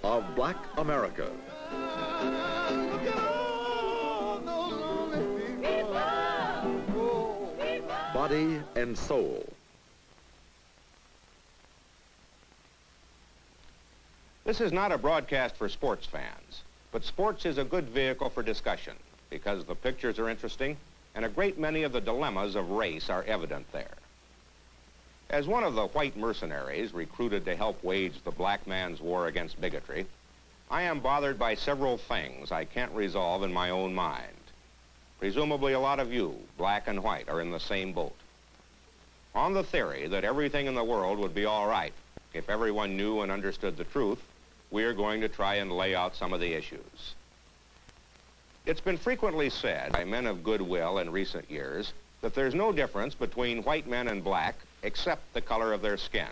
Of Black America. Body and soul. This is not a broadcast for sports fans, but sports is a good vehicle for discussion because the pictures are interesting and a great many of the dilemmas of race are evident there. As one of the white mercenaries recruited to help wage the black man's war against bigotry, I am bothered by several things I can't resolve in my own mind. Presumably a lot of you, black and white, are in the same boat. On the theory that everything in the world would be all right if everyone knew and understood the truth, we are going to try and lay out some of the issues. It's been frequently said by men of goodwill in recent years that there's no difference between white men and black except the color of their skin.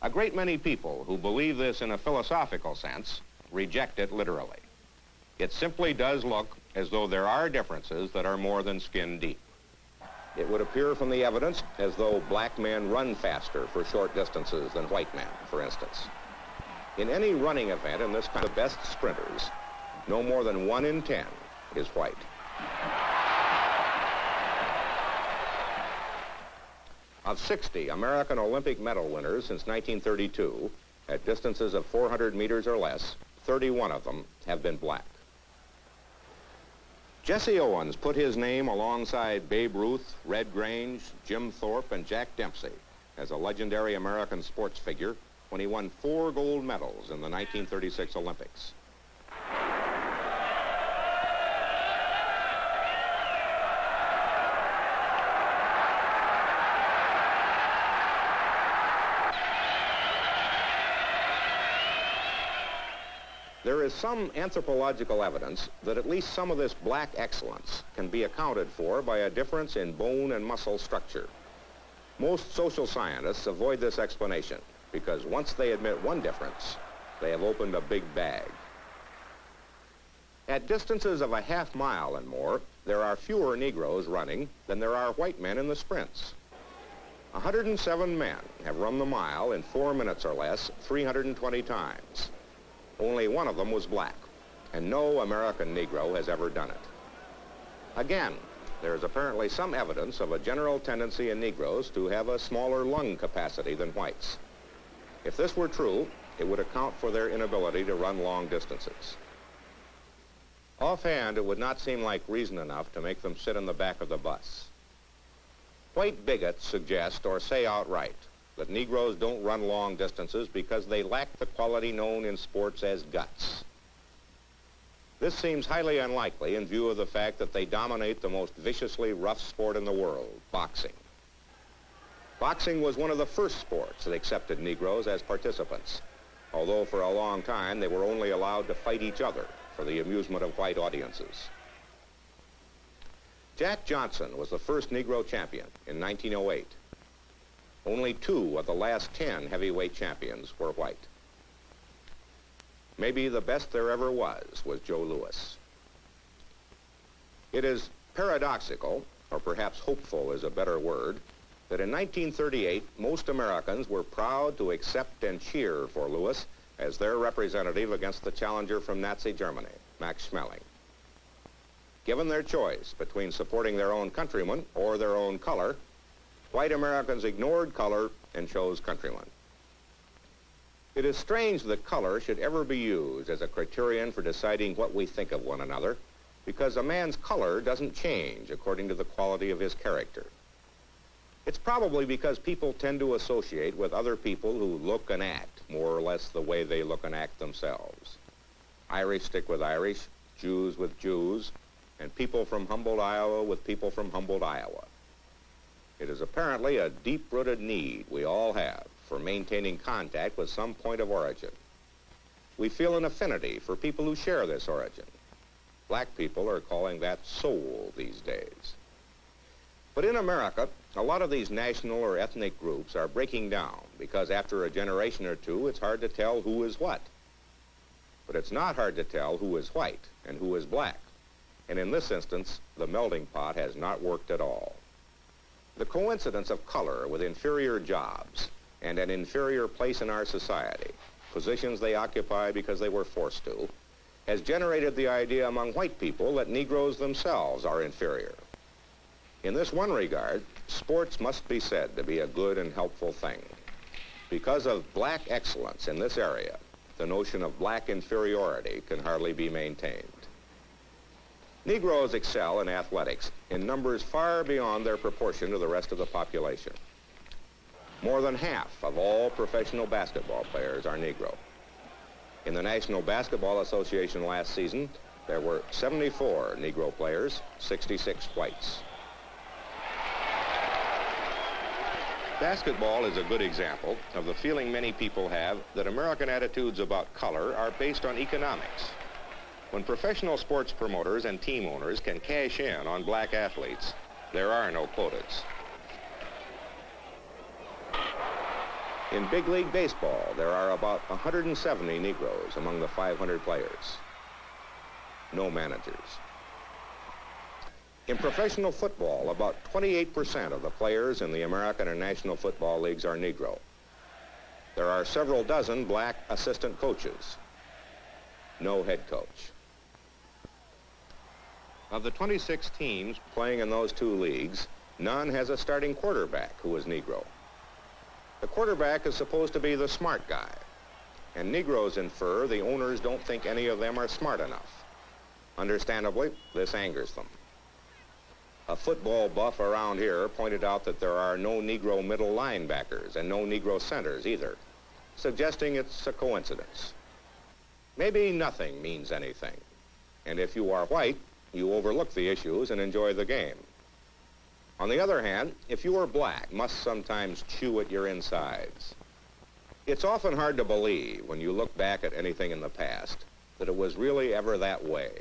A great many people who believe this in a philosophical sense reject it literally. It simply does look as though there are differences that are more than skin deep. It would appear from the evidence as though black men run faster for short distances than white men, for instance. In any running event in this country, the best sprinters, no more than 1 in 10 is white. Of 60 American Olympic medal winners since 1932, at distances of 400 meters or less, 31 of them have been black. Jesse Owens put his name alongside Babe Ruth, Red Grange, Jim Thorpe, and Jack Dempsey as a legendary American sports figure when he won 4 gold medals in the 1936 Olympics. There is some anthropological evidence that at least some of this black excellence can be accounted for by a difference in bone and muscle structure. Most social scientists avoid this explanation because once they admit one difference, they have opened a big bag. At distances of a half mile and more, there are fewer Negroes running than there are white men in the sprints. 107 men have run the mile in 4 minutes or less 320 times. Only one of them was black, and no American Negro has ever done it. Again, there is apparently some evidence of a general tendency in Negroes to have a smaller lung capacity than whites. If this were true, it would account for their inability to run long distances. Offhand, it would not seem like reason enough to make them sit in the back of the bus. White bigots suggest or say outright that Negroes don't run long distances because they lack the quality known in sports as guts. This seems highly unlikely in view of the fact that they dominate the most viciously rough sport in the world, boxing. Boxing was one of the first sports that accepted Negroes as participants, although for a long time they were only allowed to fight each other for the amusement of white audiences. Jack Johnson was the first Negro champion in 1908. Only 2 of the last 10 heavyweight champions were white. Maybe the best there ever was Joe Louis. It is paradoxical, or perhaps hopeful is a better word, that in 1938 most Americans were proud to accept and cheer for Louis as their representative against the challenger from Nazi Germany, Max Schmeling. Given their choice between supporting their own countryman or their own color, white Americans ignored color and chose countrymen. It is strange that color should ever be used as a criterion for deciding what we think of one another, because a man's color doesn't change according to the quality of his character. It's probably because people tend to associate with other people who look and act more or less the way they look and act themselves. Irish stick with Irish, Jews with Jews, and people from Humboldt, Iowa with people from Humboldt, Iowa. It is apparently a deep-rooted need we all have for maintaining contact with some point of origin. We feel an affinity for people who share this origin. Black people are calling that soul these days. But in America, a lot of these national or ethnic groups are breaking down because after a generation or two, it's hard to tell who is what. But it's not hard to tell who is white and who is black. And in this instance, the melting pot has not worked at all. The coincidence of color with inferior jobs and an inferior place in our society, positions they occupy because they were forced to, has generated the idea among white people that Negroes themselves are inferior. In this one regard, sports must be said to be a good and helpful thing. Because of black excellence in this area, the notion of black inferiority can hardly be maintained. Negroes excel in athletics in numbers far beyond their proportion to the rest of the population. More than half of all professional basketball players are Negro. In the National Basketball Association last season, there were 74 Negro players, 66 whites. Basketball is a good example of the feeling many people have that American attitudes about color are based on economics. When professional sports promoters and team owners can cash in on black athletes, there are no quotas. In big league baseball, there are about 170 Negroes among the 500 players. No managers. In professional football, about 28% of the players in the American and National Football Leagues are Negro. There are several dozen black assistant coaches. No head coach. Of the 26 teams playing in those two leagues, none has a starting quarterback who is Negro. The quarterback is supposed to be the smart guy, and Negroes infer the owners don't think any of them are smart enough. Understandably, this angers them. A football buff around here pointed out that there are no Negro middle linebackers and no Negro centers either, suggesting it's a coincidence. Maybe nothing means anything, and if you are white, you overlook the issues and enjoy the game. On the other hand, if you are black, must sometimes chew at your insides. It's often hard to believe when you look back at anything in the past that it was really ever that way.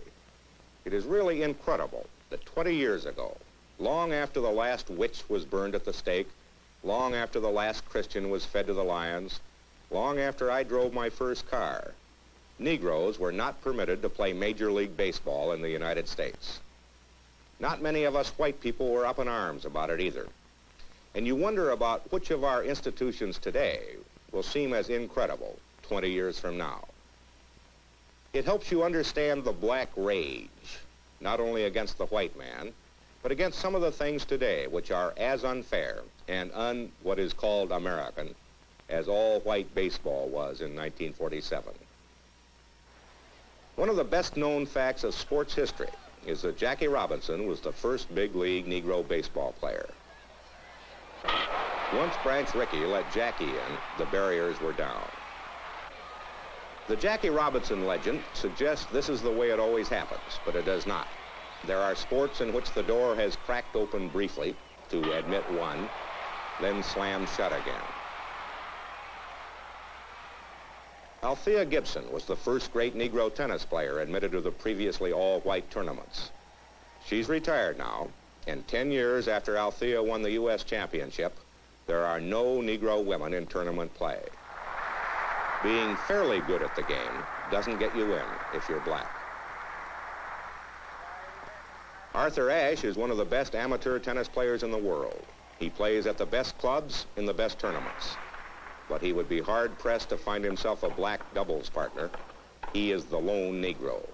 It is really incredible that 20 years ago, long after the last witch was burned at the stake, long after the last Christian was fed to the lions, long after I drove my first car, Negroes were not permitted to play Major League Baseball in the United States. Not many of us white people were up in arms about it either. And you wonder about which of our institutions today will seem as incredible 20 years from now. It helps you understand the black rage, not only against the white man, but against some of the things today which are as unfair and what is called American as all white baseball was in 1947. One of the best known facts of sports history is that Jackie Robinson was the first big league Negro baseball player. Once Branch Rickey let Jackie in, the barriers were down. The Jackie Robinson legend suggests this is the way it always happens, but it does not. There are sports in which the door has cracked open briefly to admit one, then slammed shut again. Althea Gibson was the first great Negro tennis player admitted to the previously all-white tournaments. She's retired now, and 10 years after Althea won the U.S. championship, there are no Negro women in tournament play. Being fairly good at the game doesn't get you in if you're black. Arthur Ashe is one of the best amateur tennis players in the world. He plays at the best clubs in the best tournaments. But he would be hard-pressed to find himself a black doubles partner. He is the lone Negro.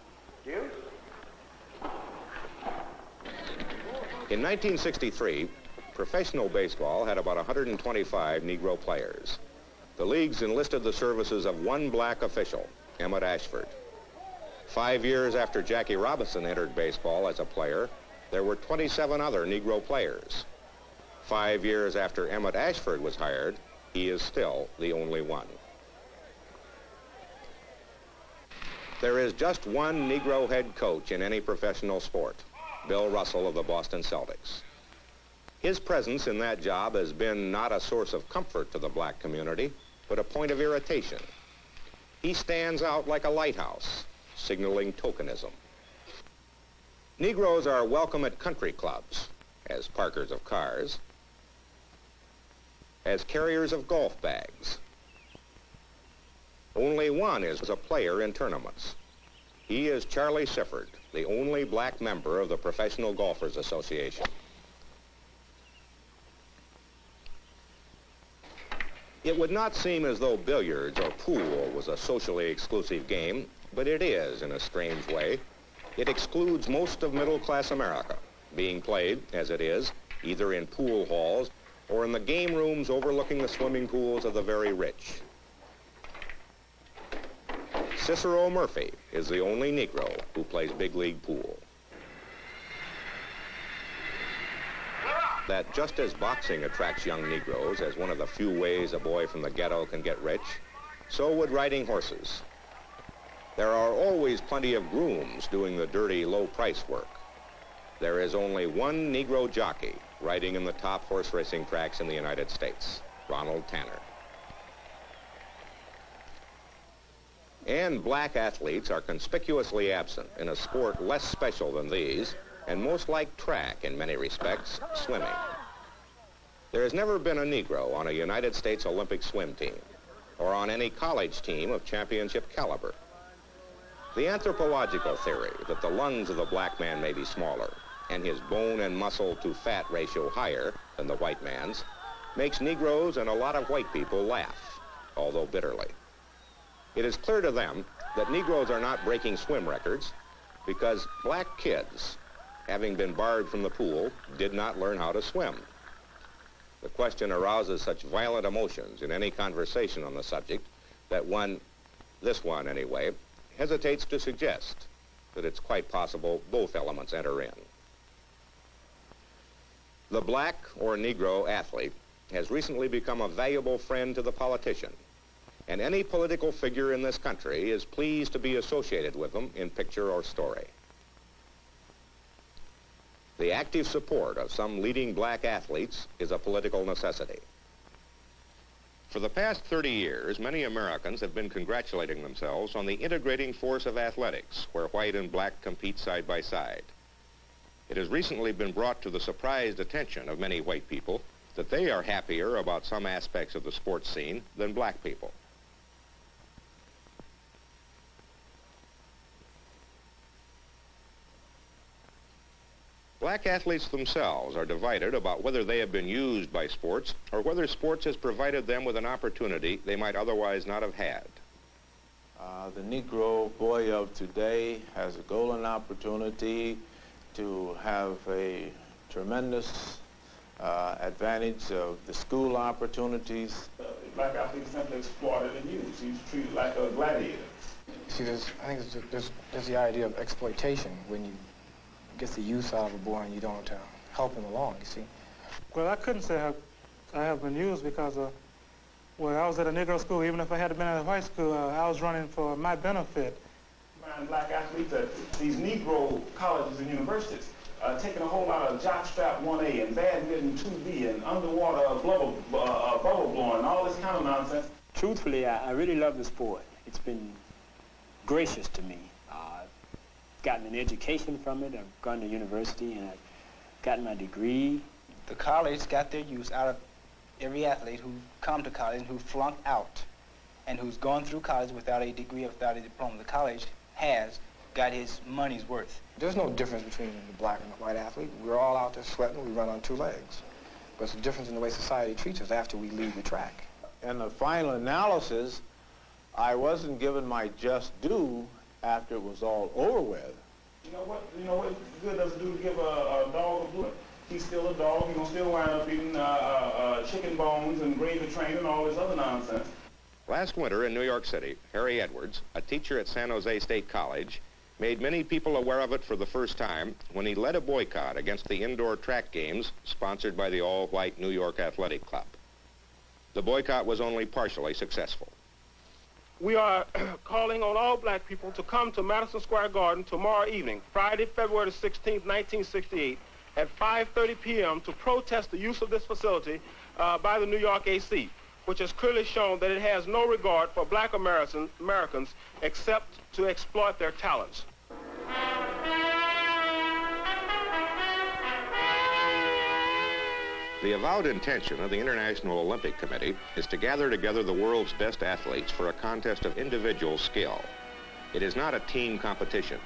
In 1963, professional baseball had about 125 Negro players. The leagues enlisted the services of one black official, Emmett Ashford. 5 years after Jackie Robinson entered baseball as a player, there were 27 other Negro players. 5 years after Emmett Ashford was hired, he is still the only one. There is just one Negro head coach in any professional sport, Bill Russell of the Boston Celtics. His presence in that job has been not a source of comfort to the black community, but a point of irritation. He stands out like a lighthouse, signaling tokenism. Negroes are welcome at country clubs, as parkers of cars, as carriers of golf bags. Only one is a player in tournaments. He is Charlie Sifford, the only black member of the Professional Golfers Association. It would not seem as though billiards or pool was a socially exclusive game, but it is in a strange way. It excludes most of middle-class America, being played, as it is, either in pool halls or in the game rooms overlooking the swimming pools of the very rich. Cicero Murphy is the only Negro who plays big league pool. That just as boxing attracts young Negroes as one of the few ways a boy from the ghetto can get rich, so would riding horses. There are always plenty of grooms doing the dirty, low-price work. There is only one Negro jockey riding in the top horse racing tracks in the United States, Ronald Tanner. And black athletes are conspicuously absent in a sport less special than these, and most like track in many respects, swimming. There has never been a Negro on a United States Olympic swim team, or on any college team of championship caliber. The anthropological theory that the lungs of the black man may be smaller, and his bone and muscle to fat ratio higher than the white man's, makes Negroes and a lot of white people laugh, although bitterly. It is clear to them that Negroes are not breaking swim records because black kids, having been barred from the pool, did not learn how to swim. The question arouses such violent emotions in any conversation on the subject that one, this one anyway, hesitates to suggest that it's quite possible both elements enter in. The black or Negro athlete has recently become a valuable friend to the politician, and any political figure in this country is pleased to be associated with them in picture or story. The active support of some leading black athletes is a political necessity. For the past 30 years, many Americans have been congratulating themselves on the integrating force of athletics, where white and black compete side by side. It has recently been brought to the surprised attention of many white people that they are happier about some aspects of the sports scene than black people. Black athletes themselves are divided about whether they have been used by sports or whether sports has provided them with an opportunity they might otherwise not have had. The Negro boy of today has a golden opportunity to have a tremendous advantage of the school opportunities. Black athletes simply exploited and used. He's treated like a gladiator. See, I think there's the idea of exploitation when you get the use out of a boy and you don't help him along, you see. Well, I couldn't say I have been used because, well, I was at a Negro school. Even if I had been at a white school, I was running for my benefit. Black athletes at these Negro colleges and universities taking a whole lot of jockstrap 1A and badminton 2B and underwater bubble blowing, all this kind of nonsense. Truthfully, I really love the sport. It's been gracious to me. Gotten an education from it. I've gone to university and I've gotten my degree. The college got their use out of every athlete who come to college and who flunked out and who's gone through college without a degree or without a diploma. The college has got his money's worth. There's no difference between the black and the white athlete. We're all out there sweating, we run on two legs. But it's a difference in the way society treats us after we leave the track. In the final analysis, I wasn't given my just due after it was all over with. You know what good does it do to give a dog a blood? He's still a dog. He's going to still wind up eating chicken bones and gravy train and all this other nonsense. Last winter in New York City, Harry Edwards, a teacher at San Jose State College, made many people aware of it for the first time when he led a boycott against the indoor track games sponsored by the all-white New York Athletic Club. The boycott was only partially successful. We are calling on all black people to come to Madison Square Garden tomorrow evening, Friday, February 16th, 1968, at 5:30 p.m. to protest the use of this facility by the New York AC, which has clearly shown that it has no regard for black Americans except to exploit their talents. The avowed intention of the International Olympic Committee is to gather together the world's best athletes for a contest of individual skill. It is not a team competition.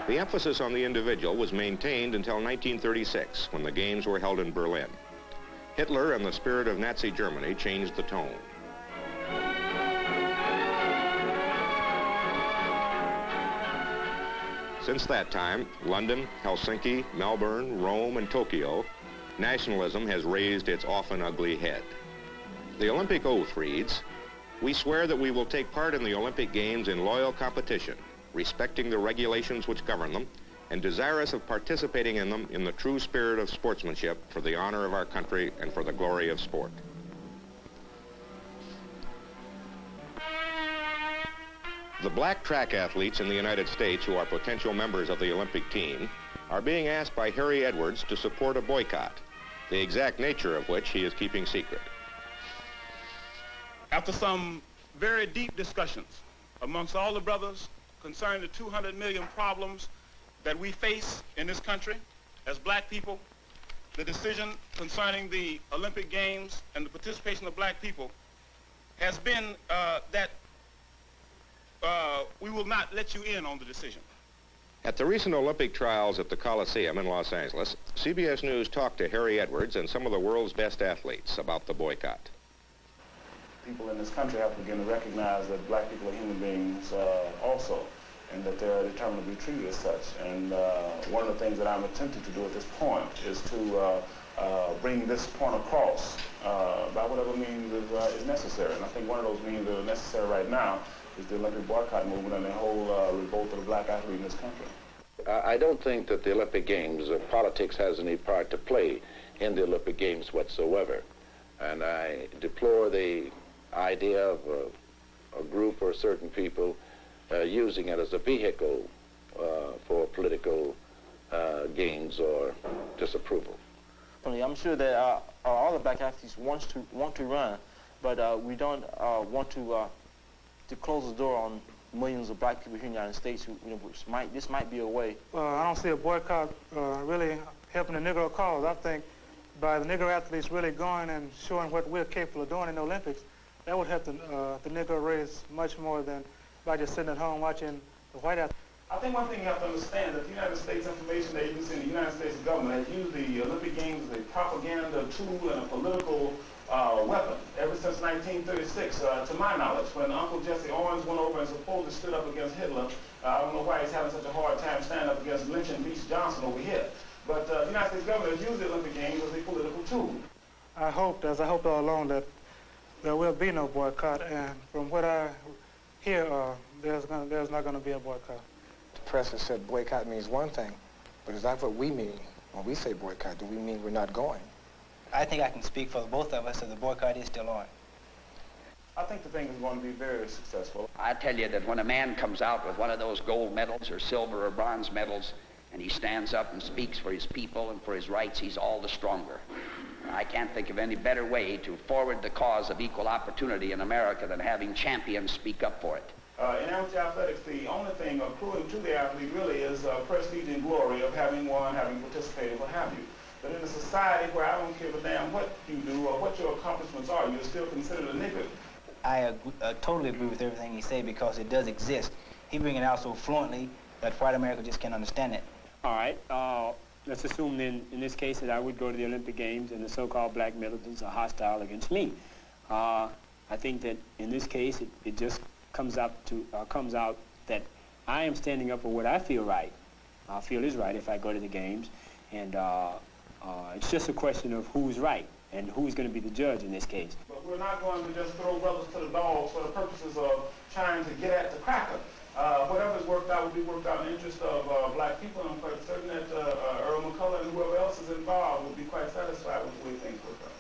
The emphasis on the individual was maintained until 1936, when the games were held in Berlin. Hitler and the spirit of Nazi Germany changed the tone. Since that time, London, Helsinki, Melbourne, Rome, and Tokyo, nationalism has raised its often ugly head. The Olympic oath reads, "We swear that we will take part in the Olympic Games in loyal competition, respecting the regulations which govern them, and desirous of participating in them in the true spirit of sportsmanship for the honor of our country and for the glory of sport." The black track athletes in the United States who are potential members of the Olympic team are being asked by Harry Edwards to support a boycott, the exact nature of which he is keeping secret. After some very deep discussions amongst all the brothers concerning the 200 million problems that we face in this country as black people, the decision concerning the Olympic Games and the participation of black people has been that we will not let you in on the decision. At the recent Olympic trials at the Coliseum in Los Angeles, CBS News talked to Harry Edwards and some of the world's best athletes about the boycott. People in this country have to begin to recognize that black people are human beings also, and that they're determined to be treated as such. And one of the things that I'm attempting to do at this point is to bring this point across by whatever means is necessary. And I think one of those means that are necessary right now is the Olympic boycott movement and the whole revolt of the black athlete in this country. I don't think that the Olympic Games, politics has any part to play in the Olympic Games whatsoever. And I deplore the idea of a group or certain people using it as a vehicle for political gains or disapproval. I'm sure that all the black athletes want to run, but we don't want to close the door on millions of black people here in the United States who, this might be a way. I don't see a boycott really helping the Negro cause. I think by the Negro athletes really going and showing what we're capable of doing in the Olympics, that would help the Negro race much more than by just sitting at home watching the white athletes. I think one thing you have to understand is that the United States Information Agency and the United States government has used the Olympic Games as a propaganda tool and a political weapon ever since 1936, to my knowledge, when Uncle Jesse Owens went over and supposedly stood up against Hitler. I don't know why he's having such a hard time standing up against Lynch and Beach Johnson over here. But the United States government has used the Olympic Games as a political tool. I hope, as I hoped all along, that there will be no boycott, and from what I hear, there's not going to be a boycott. The press has said boycott means one thing, but is that what we mean when we say boycott? Do we mean we're not going? I think I can speak for both of us that the boycott is still on. I think the thing is going to be very successful. I tell you that when a man comes out with one of those gold medals or silver or bronze medals and he stands up and speaks for his people and for his rights, he's all the stronger. I can't think of any better way to forward the cause of equal opportunity in America than having champions speak up for it. In amateur athletics, the only thing accruing to the athlete really is prestige and glory of having won, having participated, what have you. But in a society where I don't give a damn what you do or what your accomplishments are, you're still considered a nigger. I totally agree with everything he said because it does exist. He bring it out so fluently that white America just can't understand it. All right. Let's assume then, in this case, that I would go to the Olympic Games and the so-called black militants are hostile against me. I think that in this case, it just comes out that I am standing up for what I feel right. I feel is right if I go to the games, and it's just a question of who's right and who's going to be the judge in this case. But we're not going to just throw brothers to the dogs for the purposes of trying to get at the cracker. Whatever's worked out will be worked out in the interest of black people, and I'm quite certain that Earl McCullough and whoever else is involved will be quite satisfied with the way things work out.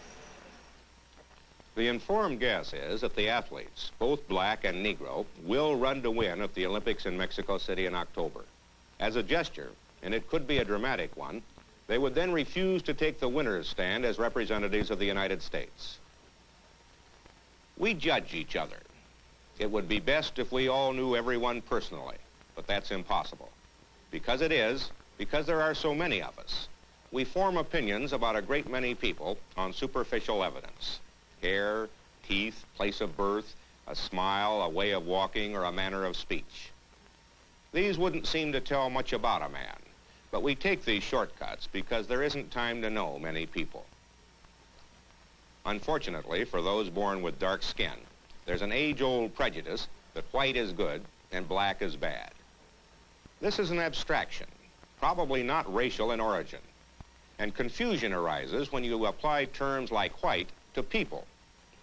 The informed guess is that the athletes, both black and Negro, will run to win at the Olympics in Mexico City in October. As a gesture, and it could be a dramatic one, they would then refuse to take the winner's stand as representatives of the United States. We judge each other. It would be best if we all knew everyone personally, but that's impossible. Because there are so many of us, we form opinions about a great many people on superficial evidence. Hair, teeth, place of birth, a smile, a way of walking, or a manner of speech. These wouldn't seem to tell much about a man, but we take these shortcuts because there isn't time to know many people. Unfortunately, for those born with dark skin, there's an age-old prejudice that white is good and black is bad. This is an abstraction, probably not racial in origin, and confusion arises when you apply terms like white to people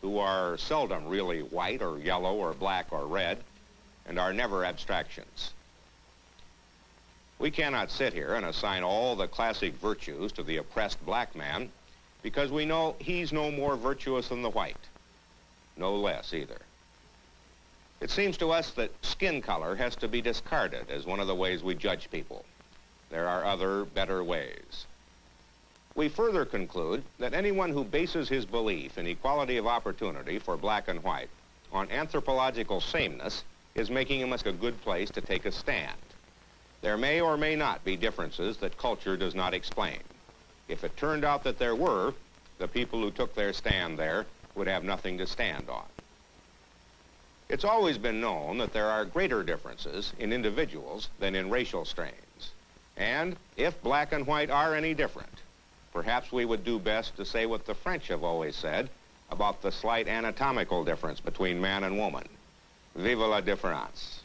who are seldom really white or yellow or black or red and are never abstractions. We cannot sit here and assign all the classic virtues to the oppressed black man because we know he's no more virtuous than the white, no less either. It seems to us that skin color has to be discarded as one of the ways we judge people. There are other, better ways. We further conclude that anyone who bases his belief in equality of opportunity for black and white on anthropological sameness is making him a good place to take a stand. There may or may not be differences that culture does not explain. If it turned out that there were, the people who took their stand there would have nothing to stand on. It's always been known that there are greater differences in individuals than in racial strains. And if black and white are any different, perhaps we would do best to say what the French have always said about the slight anatomical difference between man and woman. Vive la différence.